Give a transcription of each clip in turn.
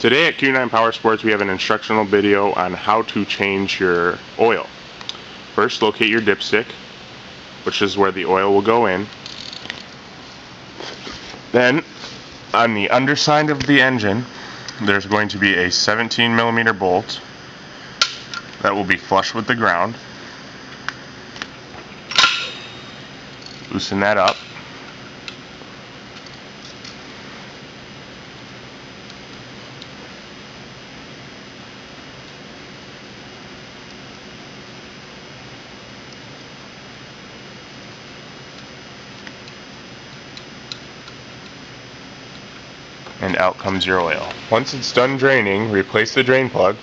Today at Q9 PowerSports we have an instructional video on how to change your oil. First, locate your dipstick, which is where the oil will go in. Then, on the underside of the engine, there's going to be a 17mm bolt that will be flush with the ground. Loosen that up. And out comes your oil. Once it's done draining, replace the drain plug.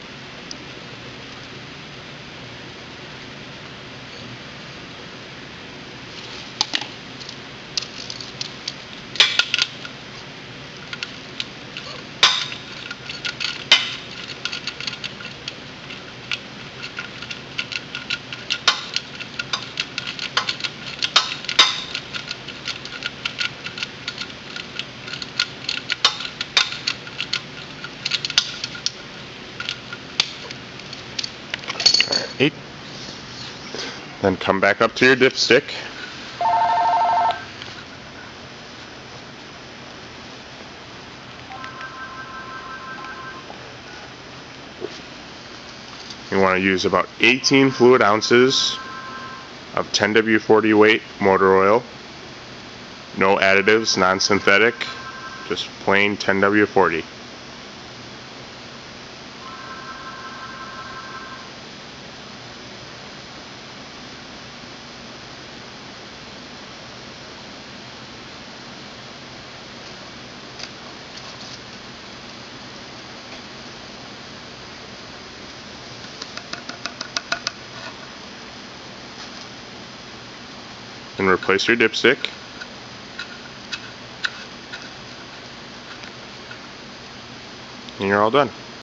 Then come back up to your dipstick. You want to use about 18 fluid ounces of 10W40 weight motor oil. No additives, non-synthetic, just plain 10W40. And replace your dipstick. And you're all done.